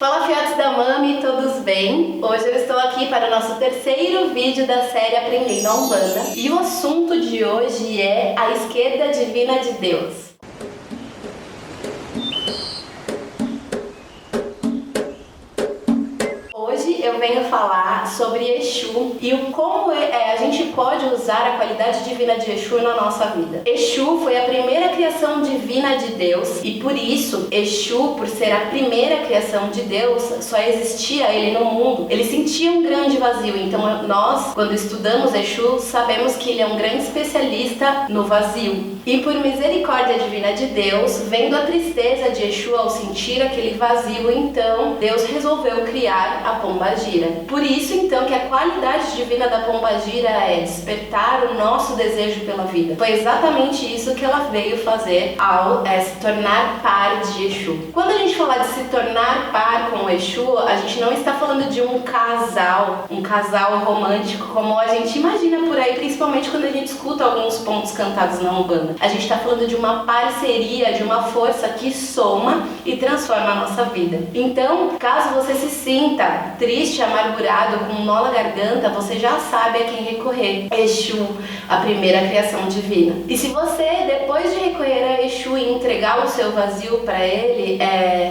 Fala, filhotes da Mami, todos bem? Hoje eu estou aqui para o nosso terceiro vídeo da série Aprendendo a Umbanda e o assunto de hoje é a esquerda divina de Deus. Hoje eu venho falar sobre Exu e como a gente pode usar a qualidade divina de Exu na nossa vida. Exu foi a primeira criação divina de Deus e por isso Exu, por ser a primeira criação de Deus, só existia ele no mundo. Ele sentia um grande vazio, então nós, quando estudamos Exu, sabemos que ele é um grande especialista no vazio. E por misericórdia divina de Deus, vendo a tristeza de Exu ao sentir aquele vazio, então Deus resolveu criar a Pombagira. Por isso então que a qualidade divina da Pombagira é despertar o nosso desejo pela vida. Foi exatamente isso que ela veio fazer ao se tornar par de Exu. Quando a gente fala de se tornar par com o Exu, a gente não está falando de um casal romântico como a gente imagina por aí, principalmente quando a gente escuta alguns pontos cantados na Umbanda. A gente está falando de uma parceria, de uma força que soma e transforma a nossa vida. Então, caso você se sinta triste, amargurado, com um nó na garganta, você já sabe a quem recorrer. Exu, a primeira criação divina. E se você, depois de recorrer a Exu e entregar o seu vazio para ele,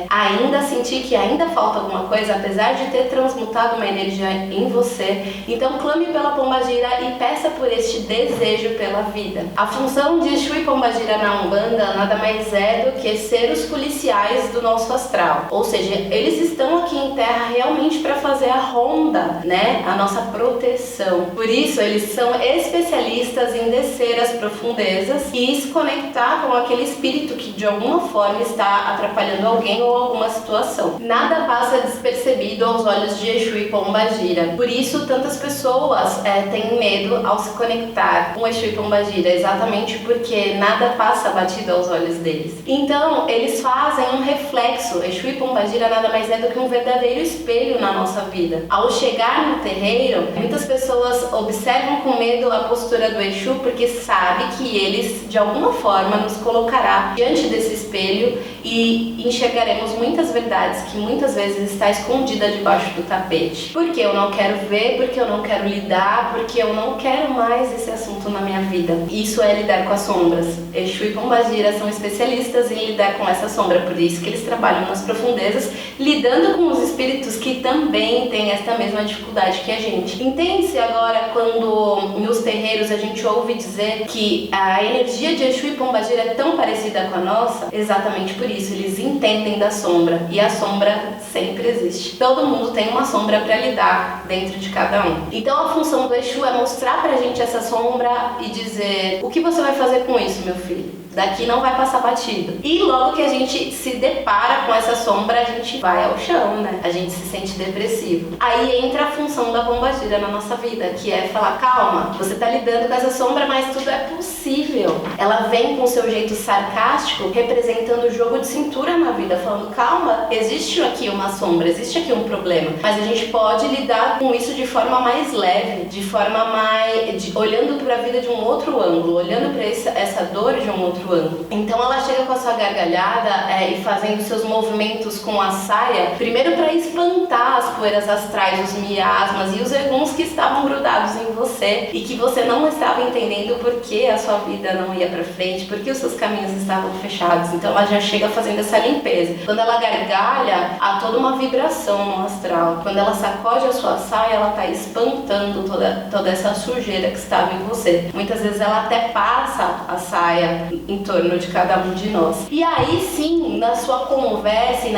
ainda sentir que ainda falta alguma coisa, apesar de ter transmutado uma energia em você, então clame pela Pombagira e peça por este desejo pela vida. A função de Exu e Pombagira na Umbanda nada mais é do que ser os policiais do nosso astral. Ou seja, eles estão aqui em Terra realmente para fazer a ronda, né? A nossa proteção. Por isso, eles são especialistas em descer as profundezas e se conectar com aquele espírito que de alguma forma está atrapalhando alguém ou alguma situação. Nada passa despercebido aos olhos de Exu e Pombagira. Por isso, tantas pessoas têm medo ao se conectar com Exu e Pombagira, exatamente porque nada passa batido aos olhos deles. Então, eles fazem um reflexo. Exu e Pombagira nada mais é do que um verdadeiro espelho na nossa vida. Ao chegar no terreiro, muitas pessoas observam com medo a postura do Exu porque sabe que eles, de alguma forma, nos colocará diante desse espelho e enxergaremos muitas verdades que muitas vezes está escondida debaixo do tapete. Porque eu não quero ver, porque eu não quero lidar, porque eu não quero mais esse assunto na minha vida. Isso é lidar com as sombras. Exu e Pombagira são especialistas em lidar com essa sombra, por isso que eles trabalham nas profundezas, lidando com os espíritos que também têm esta mesma dificuldade que a gente. Entende-se agora quando nos terreiros a gente ouve dizer que a energia de Exu e Pombagira é tão parecida com a nossa? Exatamente por isso, eles entendem da sombra e a sombra sempre existe. Todo mundo tem uma sombra para lidar dentro de cada um. Então a função do Exu é mostrar pra gente essa sombra e dizer: o que você vai fazer com isso, meu filho? Daqui não vai passar batido. E logo que a gente se depara com essa sombra, a gente vai ao chão, né? A gente se sente depressivo. Aí entra a função da Pombagira na nossa vida, que é falar: calma, você tá lidando com essa sombra, mas tudo é possível. Ela vem com o seu jeito sarcástico, representando o jogo de cintura na vida, falando: calma, existe aqui uma sombra, existe aqui um problema, mas a gente pode lidar com isso de forma mais leve, de forma mais... olhando para a vida de um outro ângulo, olhando para essa dor de um outro ângulo. Então ela chega com a sua gargalhada e fazendo seus movimentos com a saia, primeiro para espantar as poeiras astrais, os miasmas e os eguns que estavam grudados em você e que você não estava entendendo por que a sua vida não ia para frente, porque os seus caminhos estavam fechados. Então ela já chega fazendo essa limpeza. Quando ela gargalha, há toda uma vibração no astral. Quando ela sacode a sua saia, ela está espantando toda essa sujeira que estava em você. Muitas vezes ela até passa a saia em torno de cada um de nós. E aí sim, na sua conversa e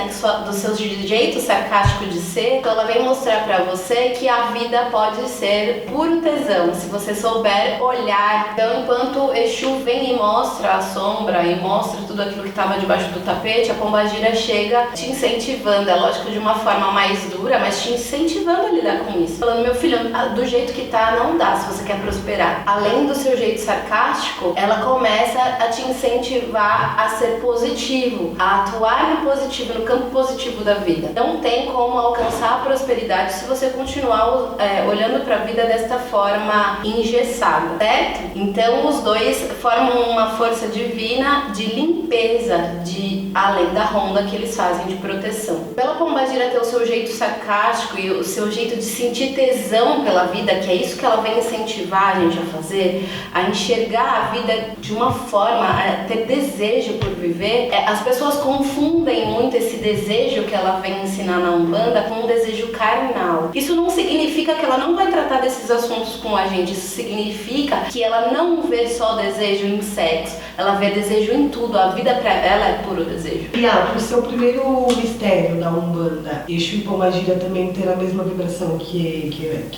do seu jeito sarcástico de ser, então ela vem mostrar pra você que a vida pode ser puro tesão, se você souber olhar. Então, enquanto Exu vem e mostra a sombra e mostra tudo aquilo que estava debaixo do tapete, a Pombagira chega te incentivando, é lógico de uma forma mais dura, mas te incentivando a lidar com isso. Falando: meu filho, do jeito que tá, não dá se você quer prosperar. Além do seu jeito sarcástico, ela começa a te incentivar a ser positivo, a atuar no positivo, no campo positivo da vida. Não tem como alcançar a prosperidade se você continuar olhando para a vida desta forma engessada, certo? Então os dois formam uma força divina de limpeza, de e além da ronda que eles fazem de proteção. Pela pombagira ter o seu jeito sarcástico e o seu jeito de sentir tesão pela vida, que é isso que ela vem incentivar a gente a fazer, a enxergar a vida de uma forma, a ter desejo por viver, as pessoas confundem muito esse desejo que ela vem ensinar na Umbanda com um desejo carnal. Isso não significa que ela não vai tratar desses assuntos com a gente, isso significa que ela não vê só desejo em sexo, ela vê desejo em tudo, a vida pra ela é puro desejo. E pro seu primeiro mistério da Umbanda, Exu e Pombagira também ter a mesma vibração que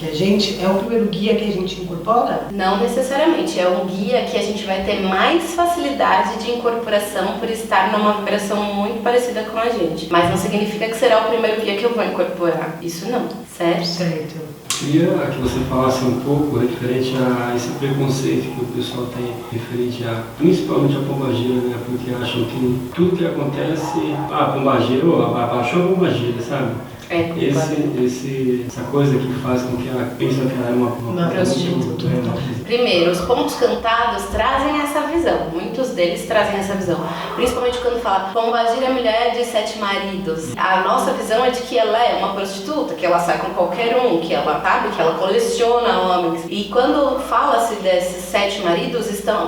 a gente, é o primeiro guia que a gente incorpora? Não necessariamente, é um guia que a gente vai ter mais facilidade de incorporação por estar numa vibração muito parecida com a gente. Mas não significa que será o primeiro guia que eu vou incorporar. Isso não, certo? Certo. Queria que você falasse um pouco referente a esse preconceito que o pessoal tem referente a, principalmente a pombagira, né? Porque acham que tudo que acontece, pombagira, abaixou a pombagira, sabe? Essa coisa que faz com que ela pense que ela é uma prostituta. Primeiro, os contos cantados trazem essa visão. Muitos deles trazem essa visão. Principalmente quando fala pombagira é mulher de 7 maridos. A nossa visão é de que ela é uma prostituta, que ela sai com qualquer um, que ela sabe, que ela coleciona homens. E quando fala-se desses 7 maridos,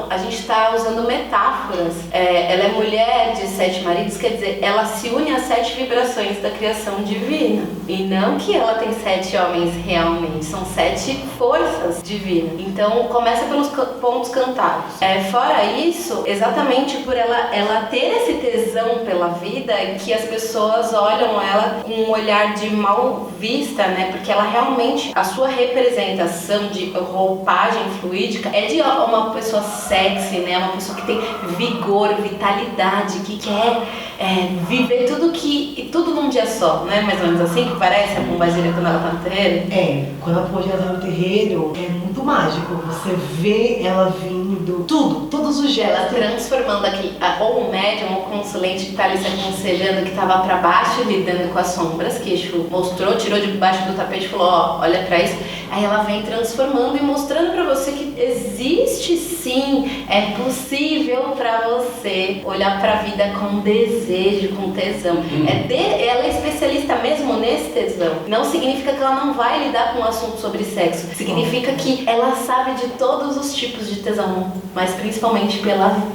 a gente está usando metáforas. Ela é mulher de 7 maridos, quer dizer, ela se une às 7 vibrações da criação divina. E não que ela tem 7 homens realmente, são 7 forças divinas. Então começa pelos pontos cantados. Fora isso, exatamente por ela ter esse tesão pela vida, que as pessoas olham ela com um olhar de mal vista, né? Porque ela realmente, a sua representação de roupagem fluídica é de uma pessoa sexy, né? Uma pessoa que tem vigor, vitalidade, que quer viver tudo num dia só, né? Mais ou menos assim que parece a pombagira quando ela tá no terreiro? Quando a pombagira tá no terreiro, é muito mágico. Você vê ela vindo, todos os gestos. Ela transformando ou um médium, ou um consulente que tá ali se aconselhando, que tava pra baixo lidando com as sombras, que Exu mostrou, tirou de baixo do tapete e falou, olha pra isso. Aí ela vem transformando e mostrando pra você que existe sim, é possível pra você olhar pra vida com desejo, com tesão. Ela é especialista mesmo nesse tesão. Não significa que ela não vai lidar com um assunto sobre sexo. Significa que ela sabe de todos os tipos de tesão, mas principalmente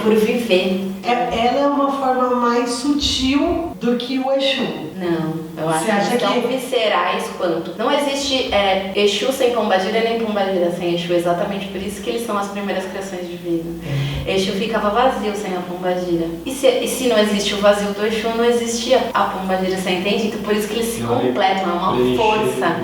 por viver. Ela é uma forma mais sutil do que o Exu. Não, eu acho que tão viscerais quanto. Não existe Exu sem pombagira, nem pombagira sem Exu. Exatamente por isso que eles são as primeiras criações divinas. Exu ficava vazio sem a pombagira. E se não existe o vazio do Exu, não existia a pombagira, você entende? Então por isso que eles se completam, é uma força.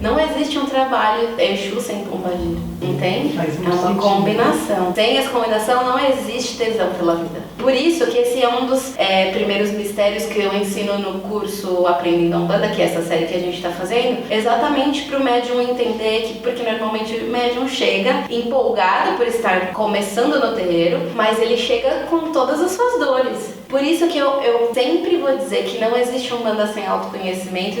Não existe um trabalho Exu sem pombagira, entende? É uma combinação. Sem essa combinação não existe tesão pela vida. Por isso que esse é um dos primeiros mistérios que eu ensino no curso Aprendendo a Umbanda, que é essa série que a gente está fazendo, exatamente para o médium entender que, porque normalmente o médium chega empolgado por estar começando no terreiro, mas ele chega com todas as suas dores. Por isso que eu sempre vou dizer que não existe Umbanda sem autoconhecimento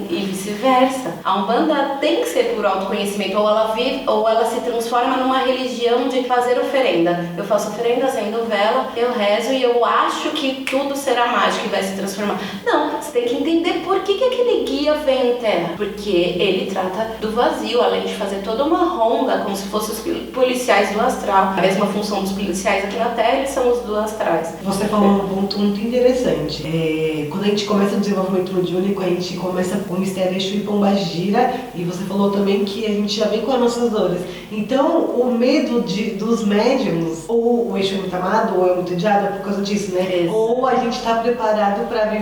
e vice-versa. A Umbanda tem que ser por autoconhecimento, ou ela se transforma numa religião de fazer oferenda. Eu faço oferenda, acendo vela, eu rezo e eu acho que tudo será mágico e vai se transformar. Não, você tem que entender por que aquele guia vem em terra. Porque ele trata do vazio, além de fazer toda uma ronda, como se fossem os policiais do astral. A mesma função dos policiais aqui na terra, eles são os do astrais. Você falou um ponto muito interessante. Quando a gente começa o desenvolvimento mediúnico, a gente começa com o mistério Exu e Pombagira, e você falou também que a gente já vem com as nossas dores. Então, o medo dos médiums, ou o Exu é muito amado, ou é muito odiado, é por causa disso, né? Isso. Ou a gente está preparado para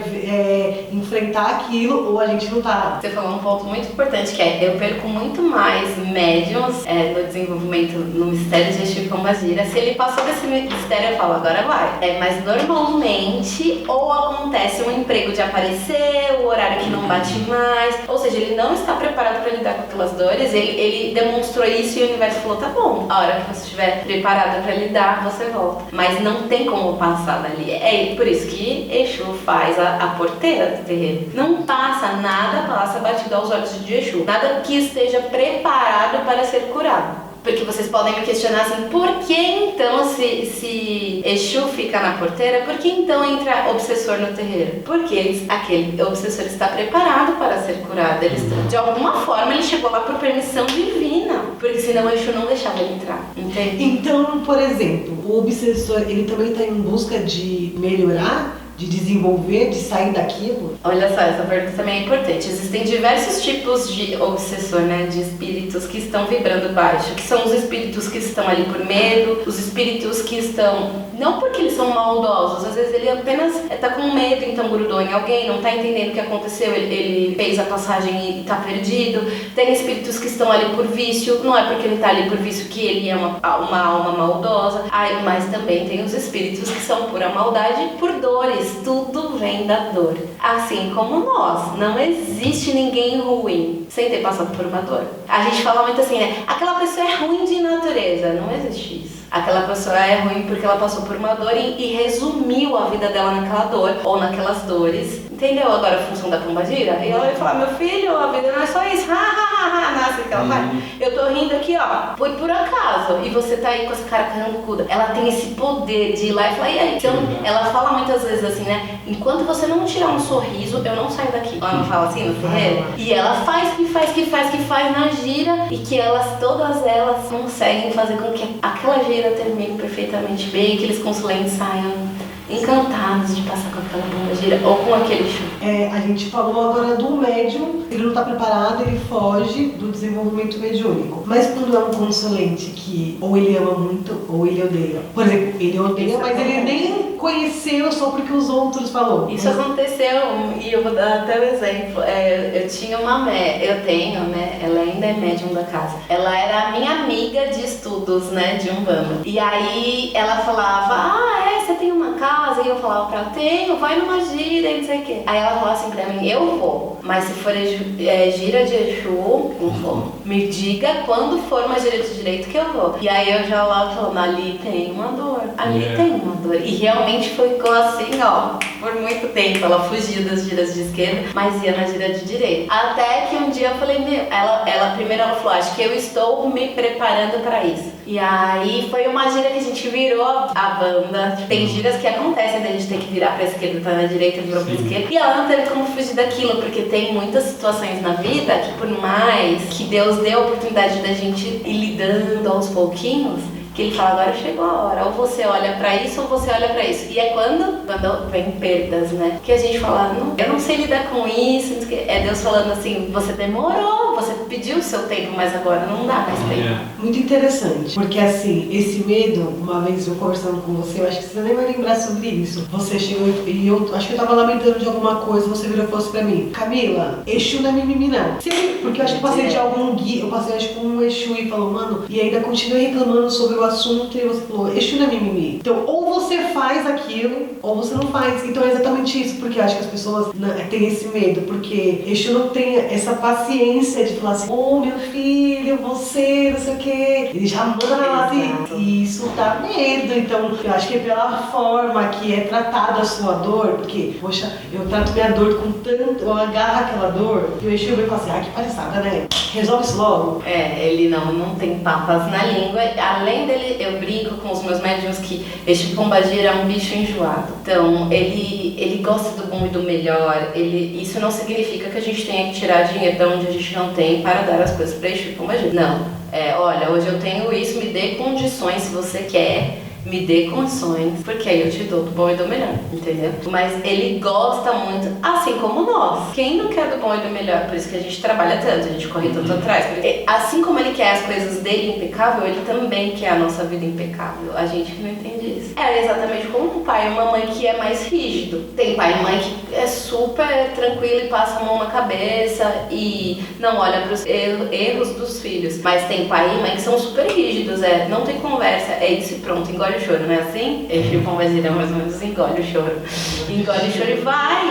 enfrentar aquilo, ou a gente não tá. Você falou um ponto muito importante, que eu perco muito mais médiums no desenvolvimento, no mistério de Exu e Pombagira. Se ele passou desse mistério, eu falo, agora vai. Mas normalmente, ou acontece um emprego de aparecer, o horário que não bate mais, ou seja, ele não está preparado para lidar com aquelas dores, ele demonstrou isso e o universo falou, tá bom, a hora que você estiver preparado para lidar, você volta. Mas não tem como passar dali. É por isso que Exu faz a porteira do terreiro. Não passa nada, passa batido aos olhos de Exu. Nada que esteja preparado para ser curado. Porque vocês podem me questionar assim, por que então se Exu fica na porteira, por que então entra obsessor no terreiro? Porque aquele obsessor está preparado para ser curado. De alguma forma ele chegou lá por permissão divina, porque senão o Exu não deixava ele entrar, entende? Então, por exemplo, o obsessor, ele também está em busca de melhorar, de desenvolver, de sair daquilo? Olha só, essa pergunta também é importante. Existem diversos tipos de obsessor, né? De espíritos que estão vibrando baixo, que são os espíritos que estão ali por medo, os espíritos que estão, não porque eles são maldosos, às vezes ele apenas está com medo, então grudou em alguém, não está entendendo o que aconteceu, ele fez a passagem e está perdido. Tem espíritos que estão ali por vício, não é porque ele está ali por vício que ele é uma alma maldosa. Mas também tem os espíritos que são pura maldade por dores. Tudo vem da dor. Assim como nós, não existe ninguém ruim sem ter passado por uma dor. A gente fala muito assim, né? Aquela pessoa é ruim de natureza. Não existe isso. Aquela pessoa é ruim porque ela passou por uma dor e resumiu a vida dela naquela dor ou naquelas dores. Entendeu agora a função da pombagira? E ela vai falar, meu filho, a vida não é só isso. Nasce que ela faz. Eu tô rindo aqui, ó, foi por acaso. E você tá aí com essa cara carrancuda. Ela tem esse poder de ir lá e falar, e aí? Então, ela fala muitas vezes assim, né? Enquanto você não tirar um sorriso, eu não saio daqui. Ela não fala assim no terreiro? E ela faz na gira e que todas elas conseguem fazer com que aquela gira termine perfeitamente bem, que eles consulentes saiam encantados de passar com aquela pombagira ou com aquele chum. A gente falou agora do médium, ele não está preparado, ele foge do desenvolvimento mediúnico. Mas quando é um consulente que ou ele ama muito ou ele odeia. Por exemplo, ele odeia, mas ele nem conheceu só porque os outros falaram. Isso aconteceu e eu vou dar até um exemplo. Eu tinha eu tenho, né? Ela ainda é médium da casa. Ela era a minha amiga de estudos, né? De Umbanda. E aí ela falava, você tem uma casa? E eu falava pra ela, tenho, vai numa gira e não sei o quê. Aí ela falava assim pra mim, eu vou, mas se for gira de Exu, não vou. Me diga quando for uma gira de direito que eu vou. E aí eu já lá falando, ali tem uma dor, tem uma dor. E realmente ficou assim, ó, por muito tempo. Ela fugia das giras de esquerda, mas ia na gira de direita. Até que um dia eu falei, primeiro ela falou, acho que eu estou me preparando pra isso. E aí foi uma gira que a gente virou a banda. Tem giras que acontecem da gente ter que virar pra esquerda, tá na direita, virou pra esquerda. E ela não teve como fugir daquilo, porque tem muitas situações na vida que por mais que Deus dê a oportunidade da gente ir lidando aos pouquinhos, que ele fala, agora chegou a hora, ou você olha pra isso ou você olha pra isso. E é quando vem perdas, né? Que a gente fala, eu não sei lidar com isso. É Deus falando assim, você demorou, você pediu o seu tempo, mas agora não dá mais tempo. Muito interessante, porque assim, esse medo, uma vez eu conversando com você, eu acho que você nem vai lembrar sobre isso. Você chegou e eu acho que eu tava lamentando de alguma coisa, você virou e falou assim pra mim, Camila, Exu não é mimimi não. Sim, porque eu acho que eu passei de algum guia, eu passei acho que um Exu e falou, mano, e ainda continuei reclamando sobre o assunto e você falou, Exu não é mimimi. Então, ou você faz aquilo, ou você não faz. Então é exatamente isso, porque eu acho que as pessoas têm esse medo, porque Exu não tem essa paciência de falar assim, meu filho, você, não sei o que. Ele já manda na lata e isso dá medo. Então, eu acho que é pela forma que é tratada a sua dor, porque, poxa, eu trato minha dor com tanto, eu agarro aquela dor, e o Exu vai falar assim, que palhaçada, né? Resolve isso logo. Ele não tem papas na língua. Além dele, eu brinco com os meus médiuns que Exu Pombagira é um bicho enjoado. Então, ele gosta do bom e do melhor. Isso não significa que a gente tenha que tirar dinheiro de onde a gente não tem para dar as coisas para Exu Pombagira. Não. Olha, hoje eu tenho isso, me dê condições se você quer. Me dê condições, porque aí eu te dou do bom e do melhor, entendeu? Mas ele gosta muito, assim como nós. Quem não quer do bom e do melhor? Por isso que a gente trabalha tanto, a gente corre tanto atrás. Porque, assim como ele quer as coisas dele impecável, ele também quer a nossa vida impecável. A gente que não entende isso. É exatamente como um pai e uma mãe que é mais rígido. Tem pai e mãe que é super tranquilo e passa a mão na cabeça e não olha para os erros dos filhos. Mas tem pai e mãe que são super rígidos, não tem conversa, é isso e pronto, engole o choro, não é assim? Exu Pombagira mais ou menos engole o choro. Engole o choro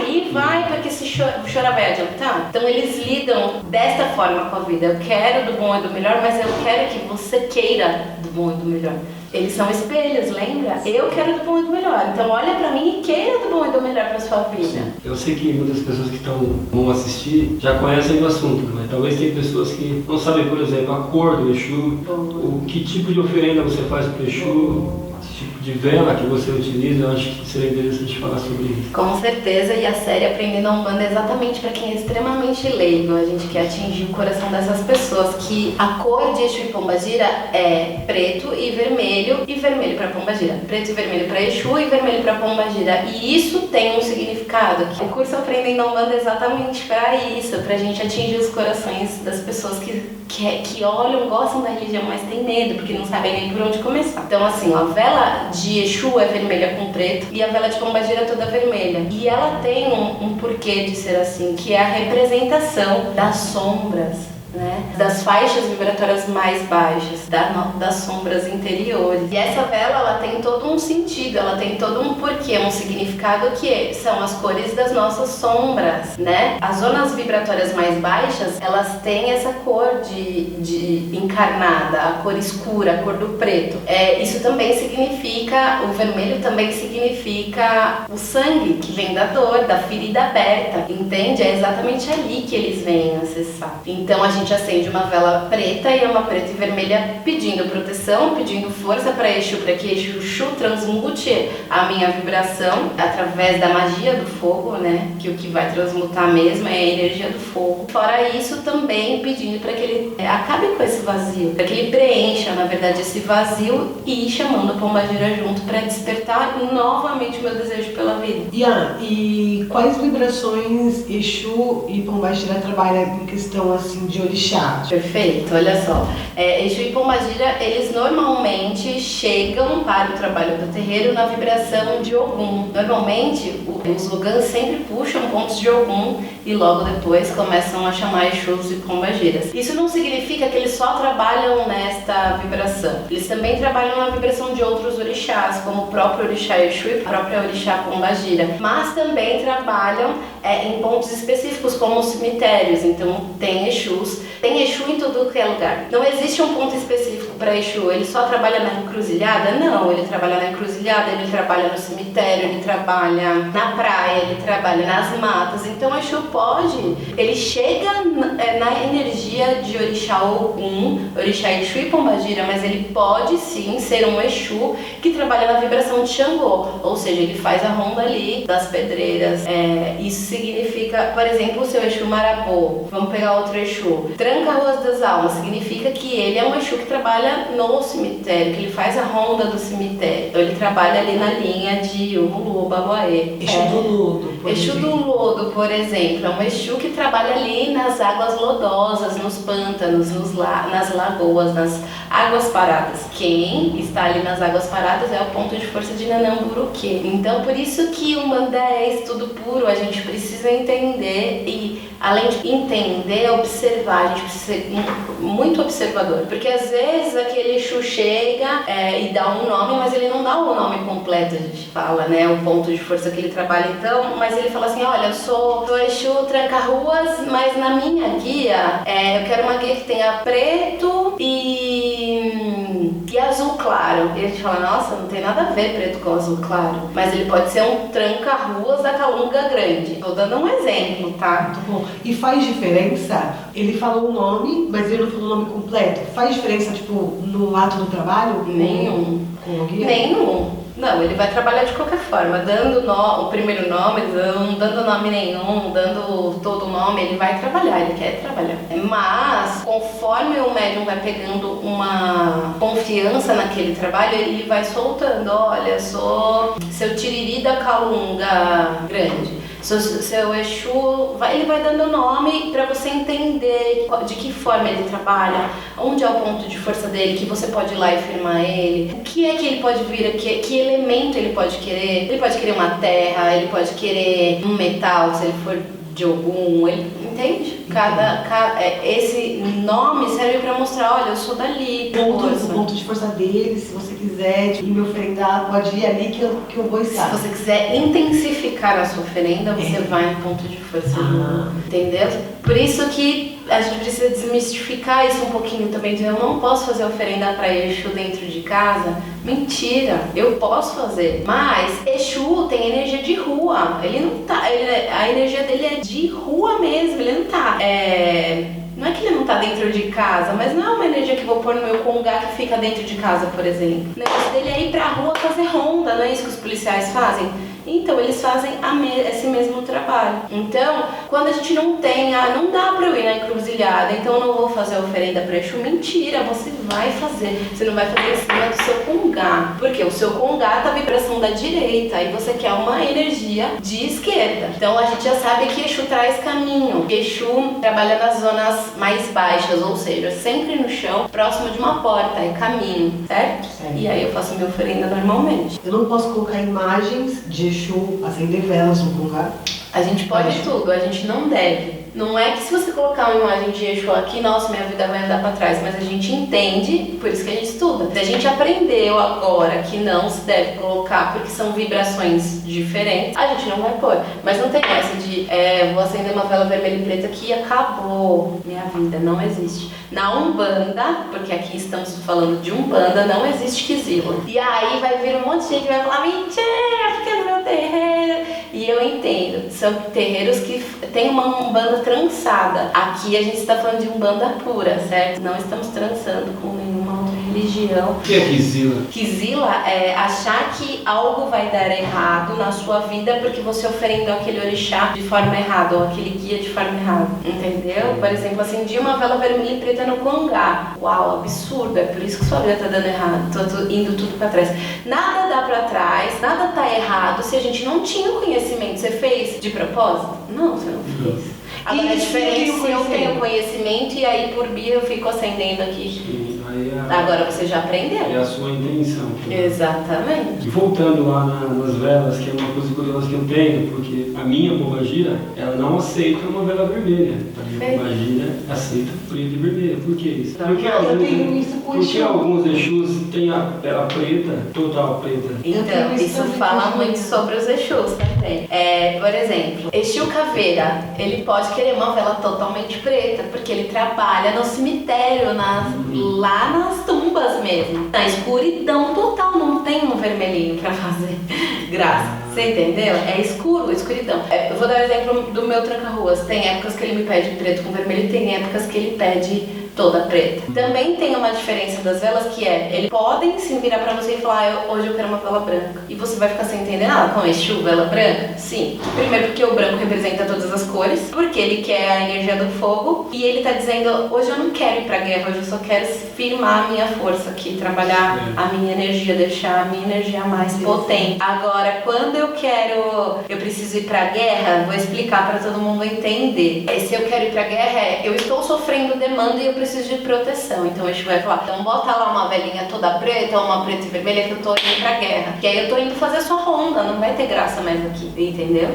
e vai, porque se chorar vai adiantar. Então eles lidam desta forma com a vida. Eu quero do bom e do melhor, mas eu quero que você queira do bom e do melhor. Eles são espelhos, lembra? Eu quero do bom e do melhor. Então olha pra mim e queira do bom e do melhor pra sua vida. Eu sei que muitas pessoas que vão assistir já conhecem o assunto, mas talvez tem pessoas que não sabem, por exemplo, a cor do Exu, o que tipo de oferenda você faz pro Exu, que tipo de vela que você utiliza. Eu acho que seria interessante falar sobre isso. Com certeza, e a série Aprendendo a Umbanda é exatamente para quem é extremamente leigo. A gente quer atingir o coração dessas pessoas, que a cor de Exu e Pombagira é preto e vermelho para Pombagira. Preto e vermelho para Exu e vermelho para Pombagira. E isso tem um significado. O curso Aprendendo a Umbanda é exatamente para isso, pra gente atingir os corações das pessoas que olham, gostam da religião, mas tem medo, porque não sabem nem por onde começar. Então assim, a vela de Exu é vermelha com preto e a vela de Pombagira é toda vermelha. E ela tem um porquê de ser assim, que é a representação das sombras, né? Das faixas vibratórias mais baixas, das sombras interiores. E essa vela, ela tem todo um sentido, ela tem todo um porquê, um significado, que são as cores das nossas sombras, né? As zonas vibratórias mais baixas, elas têm essa cor de encarnada, a cor escura, a cor do preto. Isso também significa, o vermelho também significa o sangue que vem da dor, da ferida aberta, entende? É exatamente ali que eles vêm acessar. Então a gente acende uma vela preta, e uma preta e vermelha, pedindo proteção, pedindo força para Exu, para que Exu transmute a minha vibração através da magia do fogo, né? Que o que vai transmutar mesmo é a energia do fogo. Fora isso, também pedindo para que ele acabe com esse vazio, para que ele preencha, na verdade, esse vazio, e chamando a Pombagira junto para despertar novamente o meu desejo pela vida. E quais vibrações Exu e Pombagira trabalham em questão assim de orixá? Perfeito, olha só. Exu e Pombagira, eles normalmente chegam para o trabalho do terreiro na vibração de Ogum. Normalmente, os Ogãs sempre puxam pontos de Ogum e logo depois começam a chamar Exus e Pombagiras. Isso não significa que eles só trabalham nesta vibração. Eles também trabalham na vibração de outros orixás, como o próprio orixá Exu e a própria orixá Pombagira. Mas também trabalham em pontos específicos, como os cemitérios. Então, tem Exus. Tem Exu em tudo que é lugar. Não existe um ponto específico para Exu. Ele só trabalha na encruzilhada? Não, ele trabalha na encruzilhada, ele trabalha no cemitério, ele trabalha na praia, ele trabalha nas matas. Então Exu ele chega na energia de orixá Ogum, orixá Exu e Pombagira, mas ele pode sim ser um Exu que trabalha na vibração de Xangô, ou seja, ele faz a ronda ali das pedreiras. Isso significa, por exemplo, o seu Exu Marabô. Vamos pegar outro Exu. Tranca-Ruas das Almas significa que ele é um Exu que trabalha no cemitério, que ele faz a ronda do cemitério. Então ele trabalha ali na linha de Umulu, Babuaê. Exu do Lodo, por Exu exemplo. do Lodo, por exemplo, é um Exu que trabalha ali nas águas lodosas, nos pântanos, nas lagoas, nas águas paradas. Quem está ali nas águas paradas é o ponto de força de Nanamburuque. Então por isso que o Umbanda é estudo puro, a gente precisa entender, e além de entender, observar. A gente precisa ser muito observador, porque às vezes aquele Exu chega e dá um nome, mas ele não dá o nome completo. A gente fala, né, o ponto de força que ele trabalha, então, mas ele fala assim: olha, eu sou Exu Tranca-Ruas, mas na minha guia eu quero uma guia que tenha preto e azul claro. E a gente fala: nossa, não tem nada a ver preto com azul claro, mas ele pode ser um Tranca-Ruas da Calunga Grande. Tô dando um exemplo, tá? Muito bom. E faz diferença? Ele falou o nome, mas ele não falou o nome completo. Faz diferença, tipo, no ato do trabalho? Nenhum. Com o guia? Nenhum. Não, ele vai trabalhar de qualquer forma, dando o primeiro nome, não dando nome nenhum, dando todo o nome, ele vai trabalhar, ele quer trabalhar. Mas, conforme o médium vai pegando uma confiança naquele trabalho, ele vai soltando: olha, sou seu Tiriri da Calunga Grande. Seu Exu, ele vai dando nome para você entender de que forma ele trabalha, onde é o ponto de força dele, que você pode ir lá e firmar ele, o que é que ele pode vir aqui, que elemento ele pode querer. Ele pode querer uma terra, ele pode querer um metal, se ele for de algum, entende? Esse nome serve para mostrar: olha, eu sou dali. O ponto de força dele, se você quiser me oferendar, pode ir ali que eu vou estar. Se você quiser intensificar a sua oferenda, você vai no ponto de força. Entendeu? Por isso que a gente precisa desmistificar isso um pouquinho também. Eu não posso fazer oferenda para Exu dentro de casa, Mentira, eu posso fazer. Mas Exu tem energia de rua. Ele não tá. A energia dele é de rua mesmo. Ele não tá. Não é que ele não tá dentro de casa, mas não é uma energia que eu vou pôr no meu congá que fica dentro de casa, por exemplo. O negócio dele é ir pra rua fazer ronda, não é isso que os policiais fazem? Então, eles fazem esse mesmo trabalho. Então, quando a gente não tem, não dá pra eu ir na encruzilhada, então eu não vou fazer a oferenda pra Exu. Mentira, você vai fazer. Você não vai fazer em cima do seu congá. Porque o seu congá tá a vibração da direita e você quer uma energia de esquerda. Então, a gente já sabe que Exu traz caminho. Exu trabalha nas zonas mais baixas, ou seja, sempre no chão, próximo de uma porta, é caminho, certo? E aí eu faço minha oferenda normalmente. Eu não posso colocar imagens de Exu, acender velas no congá? A gente pode tudo, a gente não deve. Não é que se você colocar uma imagem de Exu aqui, nossa, minha vida vai andar pra trás, mas a gente entende, por isso que a gente estuda. Se a gente aprendeu agora que não se deve colocar porque são vibrações diferentes, a gente não vai pôr. Mas não tem essa de, vou acender uma vela vermelha e preta aqui e acabou minha vida, não existe. Na Umbanda, porque aqui estamos falando de Umbanda, não existe Kizila. E aí vai vir um monte de gente que vai falar, mentira, porque no meu terreiro. E eu entendo, são terreiros que tem uma Umbanda trançada. Aqui a gente está falando de Umbanda pura, certo? Não estamos trançando com nenhuma outra religião. O que é Kizila? Kizila é achar que algo vai dar errado na sua vida porque você oferendou aquele orixá de forma errada ou aquele guia de forma errada, entendeu? Por exemplo, acendi uma vela vermelha e preta no congá. Uau, absurdo, é por isso que sua vida tá dando errado, tô indo tudo pra trás. Nada dá pra trás, nada tá errado se a gente não tinha o conhecimento. Você fez de propósito? Não, você não fez. Agora, a diferença se eu tenho conhecimento e aí por via eu fico acendendo aqui. Sim, aí agora você já aprendeu. É a sua intenção. Exatamente. E voltando lá nas velas, que é uma coisa curiosa que eu tenho, porque a minha pombagira, ela não aceita uma vela vermelha. A minha pombagira aceita preta e vermelha. Por que isso? Porque alguns Exus têm a vela preta, total preta. Então, isso fala muito sobre os Exus também. Por exemplo, Exu Caveira, ele pode querer uma vela totalmente preta, porque ele trabalha no cemitério, lá nas tumbas mesmo. Na escuridão total, não tem um vermelhinho pra fazer graça. Você entendeu? É escuro, escuridão. Eu vou dar o exemplo do meu tranca-ruas. Tem épocas que ele me pede preto com vermelho e tem épocas que ele pede toda preta. Também tem uma diferença das velas que eles podem sim virar pra você e falar, hoje eu quero uma vela branca. E você vai ficar sem entender nada. Com Exu, vela branca? Sim. Primeiro porque o branco representa todas as cores, porque ele quer a energia do fogo e ele tá dizendo, hoje eu não quero ir pra guerra, hoje eu só quero firmar a minha força aqui, trabalhar a minha energia, deixar a minha energia mais potente. Agora, quando eu preciso ir pra guerra, vou explicar pra todo mundo entender. Se eu quero ir pra guerra, eu estou sofrendo demanda e eu preciso de proteção. Então a gente vai falar, então bota lá uma velhinha toda preta ou uma preta e vermelha que eu tô indo pra guerra. Que aí eu tô indo fazer sua ronda, não vai ter graça mais aqui, entendeu?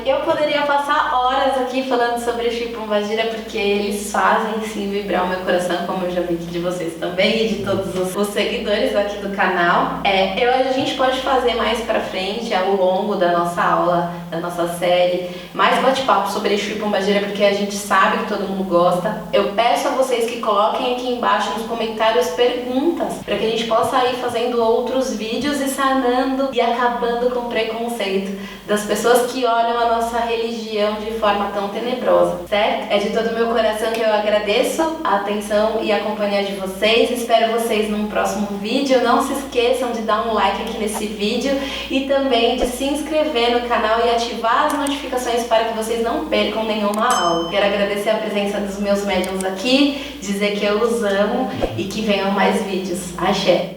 Eu poderia passar horas aqui falando sobre Exu e Pombagira porque eles fazem sim vibrar o meu coração, como eu já vi aqui de vocês também e de todos os seguidores aqui do canal. A gente pode fazer mais pra frente, ao longo da nossa aula, da nossa série, mais bate-papo sobre Exu e Pombagira porque a gente sabe que todo mundo gosta. Eu peço a vocês que coloquem aqui embaixo nos comentários perguntas para que a gente possa ir fazendo outros vídeos e sanando e acabando com o preconceito das pessoas que olham a nossa religião de forma tão tenebrosa, certo? É de todo o meu coração que eu agradeço a atenção e a companhia de vocês. Espero vocês num próximo vídeo. Não se esqueçam de dar um like aqui nesse vídeo e também de se inscrever no canal e ativar as notificações para que vocês não percam nenhuma aula. Quero agradecer a presença dos meus médiuns aqui, dizer que eu os amo e que venham mais vídeos. Axé!